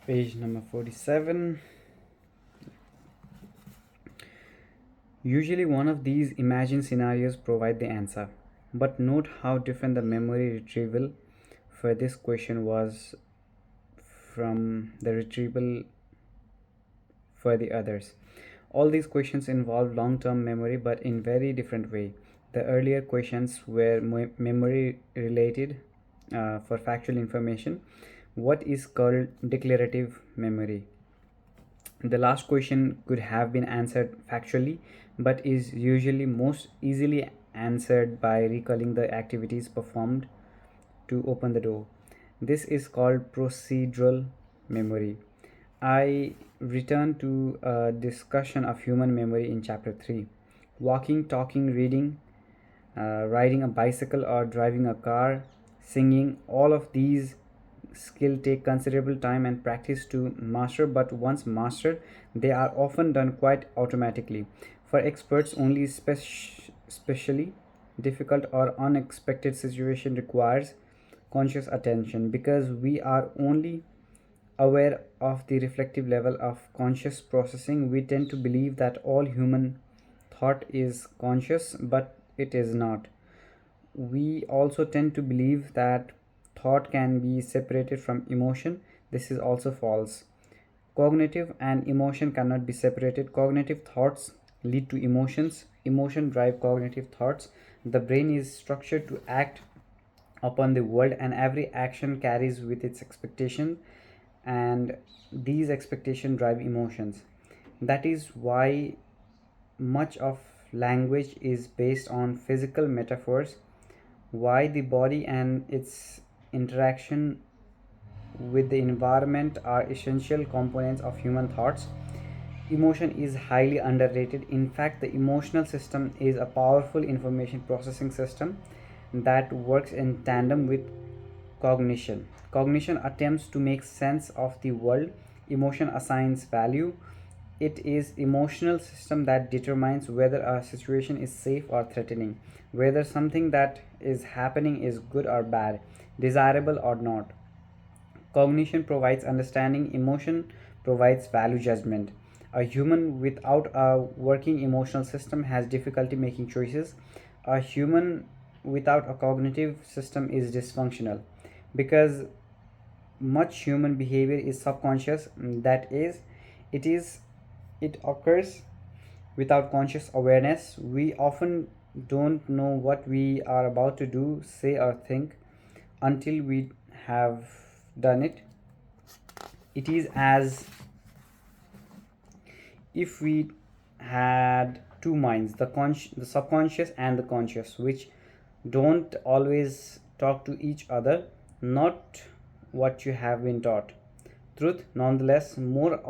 Page number 47. Usually one of these imagined scenarios provide the answer, but note how different the memory retrieval for this question was from the retrieval for the others. All these questions involve long-term memory but in very different way. The earlier questions were memory related for factual information, what is called declarative memory. The last question could have been answered factually, but is usually most easily answered by recalling the activities performed to open the door. This is called procedural memory. I return to a discussion of human memory in chapter 3. Walking, talking, reading, riding a bicycle or driving a car, singing, all of these skill take considerable time and practice to master, but once mastered, they are often done quite automatically. For experts, only specially difficult or unexpected situation requires conscious attention because we are only aware of the reflective level of conscious processing. We tend to believe that all human thought is conscious, but it is not. We also tend to believe that thought can be separated from emotion. This is also false. Cognitive and emotion cannot be separated. Cognitive thoughts lead to emotions. Emotion drive cognitive thoughts. The brain is structured to act upon the world, and every action carries with its expectation, and these expectations drive emotions. That is why much of language is based on physical metaphors, why the body and its interaction with the environment are essential components of human thoughts. Emotion is highly underrated. In fact, the emotional system is a powerful information processing system that works in tandem with cognition. Cognition attempts to make sense of the world. Emotion assigns value. It is emotional system that determines whether a situation is safe or threatening, whether something that is happening is good or bad, desirable or not. Cognition provides understanding, emotion provides value judgment. A human without a working emotional system has difficulty making choices. A human without a cognitive system is dysfunctional because much human behavior is subconscious. That is, it is it occurs without conscious awareness. We often don't know what we are about to do, say, or think until we have done it. It is as if we had two minds, the subconscious and the conscious, which don't always talk to each other. Not what you have been taught. Truth, nonetheless, more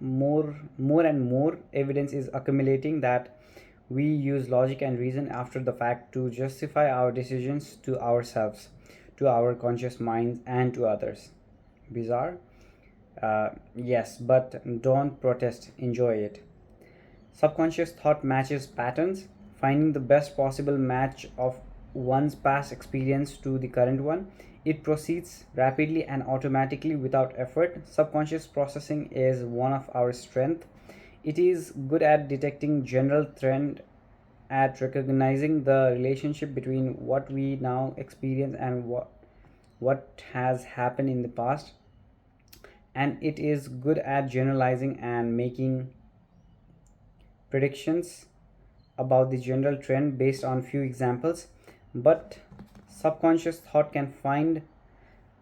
and more evidence is accumulating that we use logic and reason after the fact to justify our decisions to ourselves, to our conscious minds, and to others. Bizarre? Yes, but don't protest, enjoy it. Subconscious thought matches patterns, finding the best possible match of one's past experience to the current one. It proceeds rapidly and automatically without effort. Subconscious processing is one of our strengths. It is good at detecting general trend, at recognizing the relationship between what we now experience and what has happened in the past, and it is good at generalizing and making predictions about the general trend based on few examples. But subconscious thought can find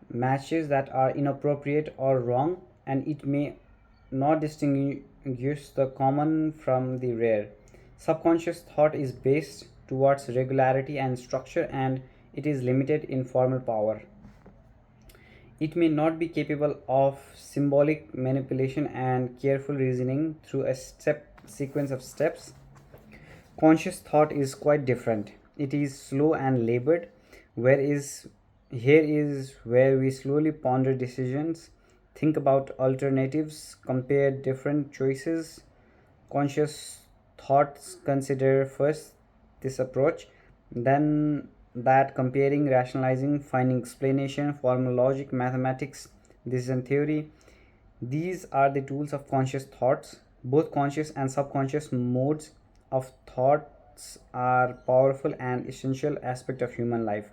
matches that are inappropriate or wrong, and it may not distinguish the common from the rare. Subconscious thought is based towards regularity and structure, and it is limited in formal power. It may not be capable of symbolic manipulation and careful reasoning through a step sequence of steps. Conscious thought is quite different. It is slow and labored, whereas here is where we slowly ponder decisions, think about alternatives, compare different choices. Conscious thoughts consider first this approach, then that, comparing, rationalizing, finding explanation, formal logic, mathematics. This is in theory. These are the tools of conscious thoughts. Both conscious and subconscious modes of thoughts are powerful and essential aspect of human life.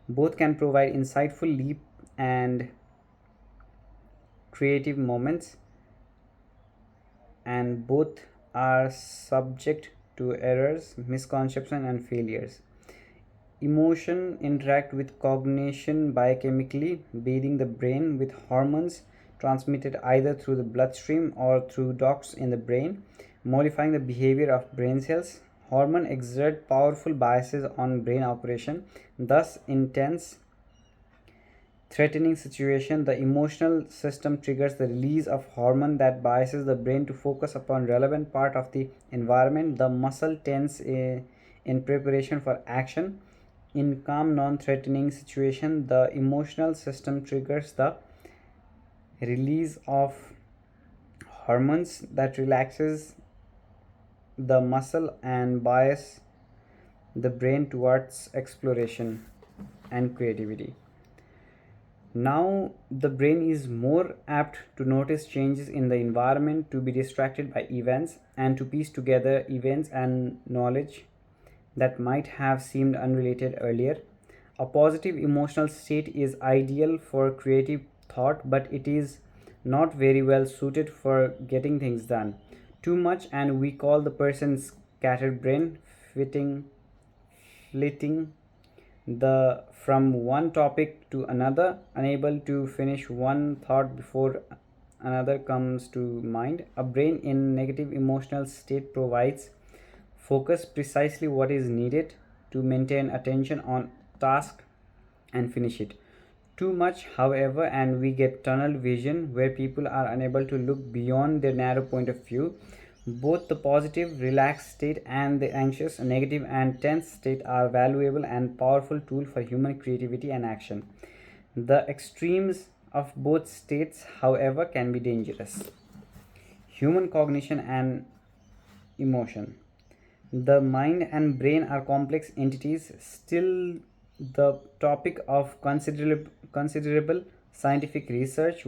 Both can provide insightful leap and creative moments, and both are subject to errors, misconception and failures. Emotion interact with cognition biochemically, bathing the brain with hormones transmitted either through the bloodstream or through ducts in the brain, modifying the behavior of brain cells. Hormone exert powerful biases on brain operation. Thus, intense threatening situation, the emotional system triggers the release of hormone that biases the brain to focus upon relevant part of the environment. The muscle tense in preparation for action. In calm, non-threatening situation, the emotional system triggers the release of hormones that relaxes the muscle and bias the brain towards exploration and creativity. Now, the brain is more apt to notice changes in the environment, to be distracted by events, and to piece together events and knowledge that might have seemed unrelated earlier. A positive emotional state is ideal for creative thought, but it is not very well suited for getting things done. Too much, and we call the person scattered brain, fitting, flitting the from one topic to another, unable to finish one thought before another comes to mind. A brain in negative emotional state provides focus, precisely what is needed to maintain attention on task and finish it. Too much, however, and we get tunnel vision where people are unable to look beyond their narrow point of view. Both the positive, relaxed state and the anxious, negative, and tense state are valuable and powerful tool for human creativity and action. The extremes of both states, however, can be dangerous. Human cognition and emotion. The mind and brain are complex entities, still the topic of considerable scientific research.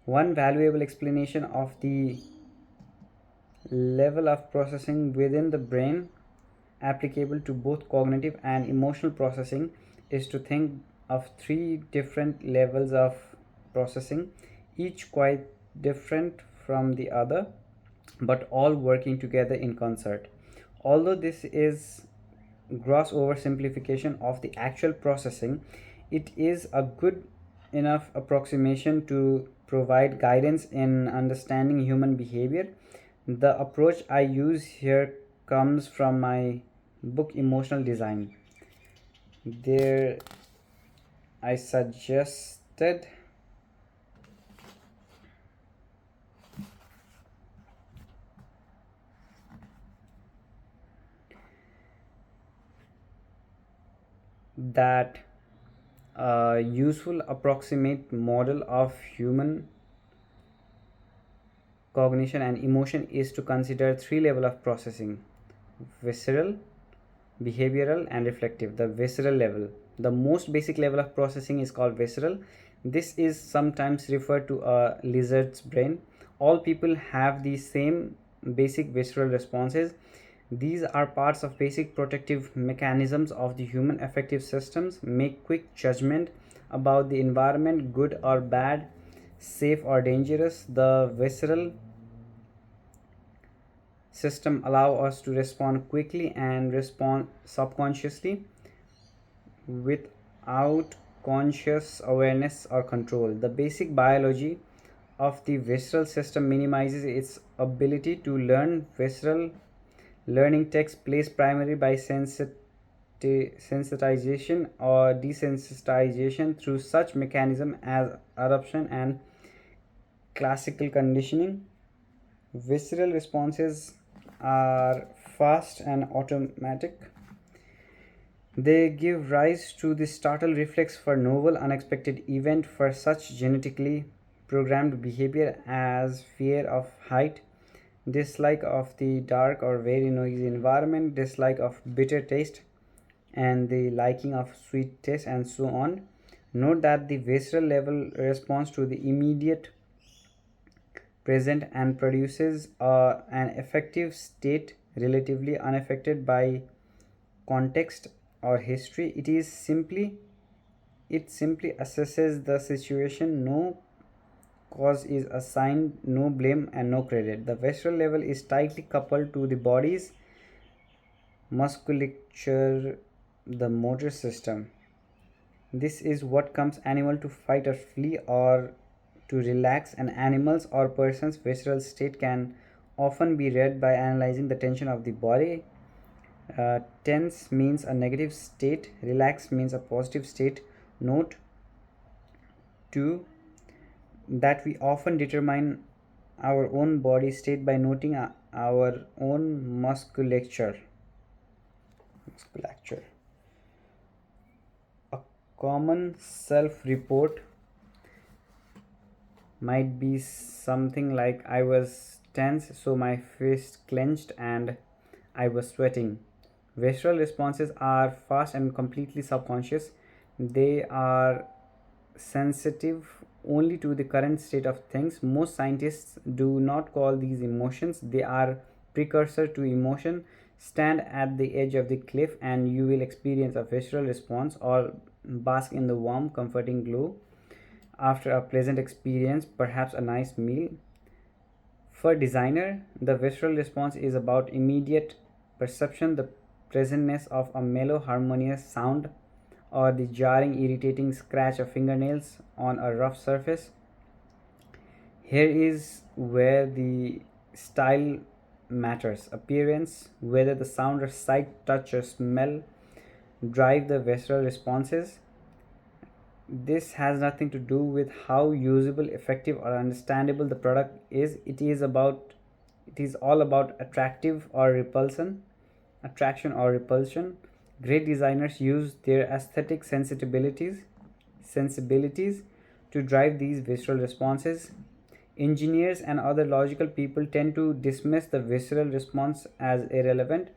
One valuable explanation of the level of processing within the brain applicable to both cognitive and emotional processing is to think of three different levels of processing, each quite different from the other, but all working together in concert. Although this is gross oversimplification of the actual processing, it is a good enough approximation to provide guidance in understanding human behavior. The approach I use here comes from my book Emotional Design. There, I suggested that a useful approximate model of human cognition and emotion is to consider three levels of processing: visceral, behavioral and reflective. The visceral level, the most basic level of processing, is called visceral. This is sometimes referred to a lizard's brain. All people have the same basic visceral responses. These are parts of basic protective mechanisms of the human affective systems, make quick judgment about the environment, good or bad, safe or dangerous. The visceral system allow us to respond quickly and respond subconsciously without conscious awareness or control. The basic biology of the visceral system minimizes its ability to learn. Visceral learning takes place primarily by sensitization or desensitization through such mechanism as adoption and classical conditioning. Visceral responses are fast and automatic. They give rise to the startle reflex for novel, unexpected event. For such genetically programmed behavior as fear of height, dislike of the dark or very noisy environment, dislike of bitter taste, and the liking of sweet taste, and so on. Note that the visceral level responds to the immediate present and produces an effective state relatively unaffected by context or history. It simply assesses the situation. No cause is assigned, no blame and no credit. The visceral level is tightly coupled to the body's musculature, the motor system. This is what comes animal to fight or flee or to relax. An animal's or person's visceral state can often be read by analyzing the tension of the body. Tense means a negative state, relaxed means a positive state. Note 2 that we often determine our own body state by noting our own musculature. A common self report might be something like, I was tense, so my fist clenched and I was sweating. Visceral responses are fast and completely subconscious. They are sensitive only to the current state of things. Most scientists do not call these emotions, they are precursor to emotion. Stand at the edge of the cliff and you will experience a visceral response, or bask in the warm, comforting glow after a pleasant experience, perhaps a nice meal. For designer, the visceral response is about immediate perception, the presentness of a mellow, harmonious sound, or the jarring, irritating scratch of fingernails on a rough surface. Here is where the style matters. Appearance, whether the sound or sight, touch or smell, drive the visceral responses. This has nothing to do with how usable, effective, or understandable the product is. It is all about attraction or repulsion. Great designers use their aesthetic sensibilities to drive these visceral responses. Engineers and other logical people tend to dismiss the visceral response as irrelevant.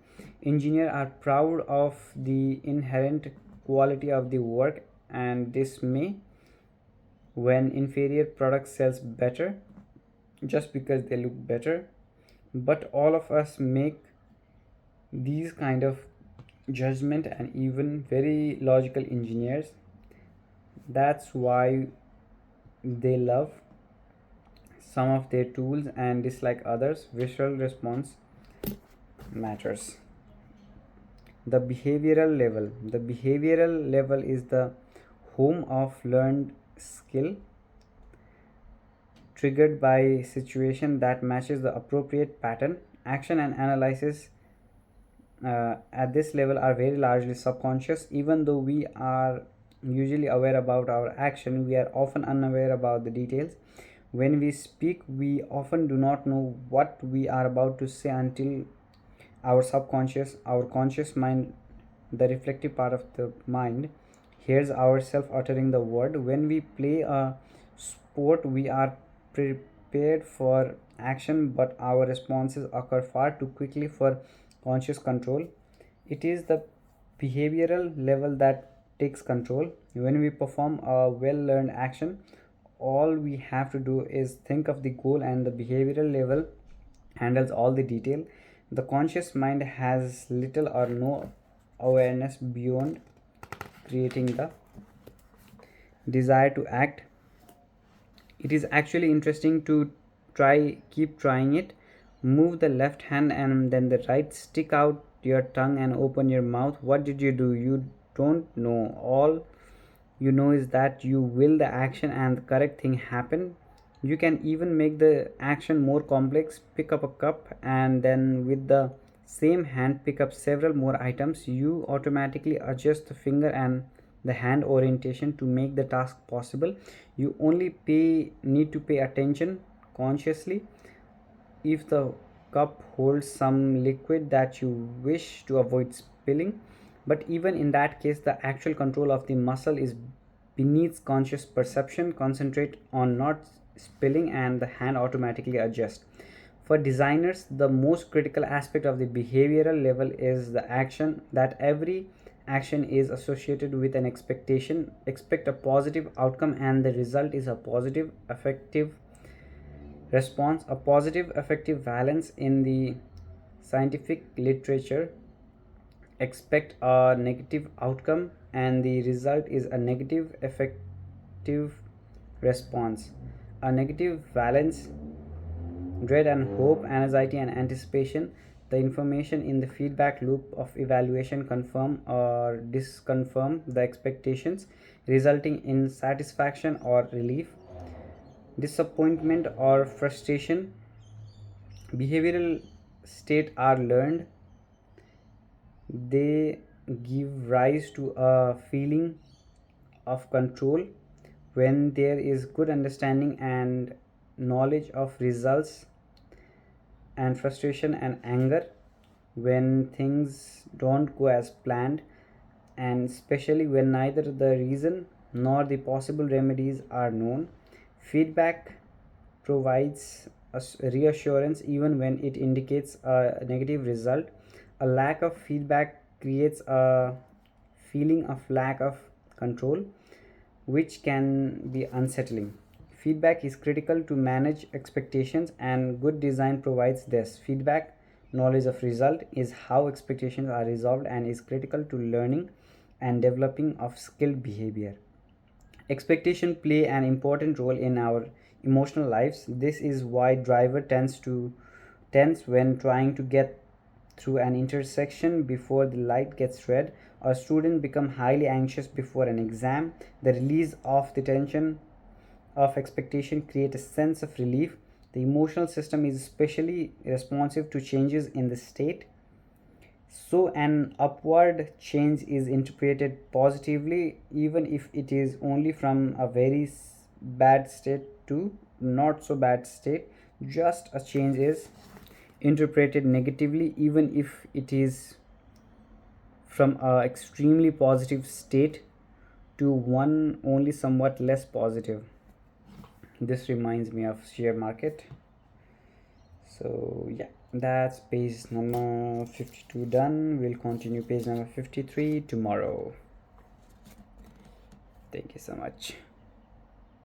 Engineers are proud of the inherent quality of the work and dismay when inferior product sells better just because they look better. But all of us make these kind of judgment, and even very logical engineers. That's why they love some of their tools and dislike others. Visual response matters. The behavioral level is the home of learned skill triggered by situation that matches the appropriate pattern. Action and analysis at this level are very largely subconscious. Even though we are usually aware about our action, we are often unaware about the details. When we speak, we often do not know what we are about to say until our conscious mind, the reflective part of the mind, hears ourselves uttering the word. When we play a sport, we are prepared for action, but our responses occur far too quickly for conscious control. It is the behavioral level that takes control. When we perform a well learned action, all we have to do is think of the goal, and the behavioral level handles all the detail. The conscious mind has little or no awareness beyond creating the desire to act. It is actually interesting to keep trying it. Move the left hand and then the right, stick out your tongue and open your mouth. What did you do? You don't know. All you know is that you will the action and the correct thing happen. You can even make the action more complex. Pick up a cup and then with the same hand pick up several more items. You automatically adjust the finger and the hand orientation to make the task possible. You only need to pay attention consciously if the cup holds some liquid that you wish to avoid spilling. But even in that case, the actual control of the muscle is beneath conscious perception. Concentrate on not spilling and the hand automatically adjusts. For designers, the most critical aspect of the behavioral level is the action. That every action is associated with an expectation. Expect a positive outcome and the result is a positive effective response. A positive effective balance in the scientific literature. Expect a negative outcome and the result is a negative effective response. A negative valence, dread and hope, anxiety and anticipation. The information in the feedback loop of evaluation confirm or disconfirm the expectations, resulting in satisfaction or relief, disappointment or frustration. Behavioral state are learned. They give rise to a feeling of control when there is good understanding and knowledge of results, and frustration and anger when things don't go as planned, and especially when neither the reason nor the possible remedies are known. Feedback provides us reassurance even when it indicates a negative result. A lack of feedback creates a feeling of lack of control, which can be unsettling. Feedback is critical to manage expectations, and good design provides this. Feedback knowledge of result is how expectations are resolved and is critical to learning and developing of skilled behavior. Expectation play an important role in our emotional lives. This is why driver tends to tense when trying to get through an intersection before the light gets red, or students become highly anxious before an exam. The release of the tension of expectation create a sense of relief. The emotional system is especially responsive to changes in the state, so an upward change is interpreted positively even if it is only from a very bad state to not so bad state. Just a change is interpreted negatively even if it is from a extremely positive state to one only somewhat less positive. This reminds me of share market. So yeah, that's page number 52 done. We'll continue page number 53 tomorrow. Thank you so much.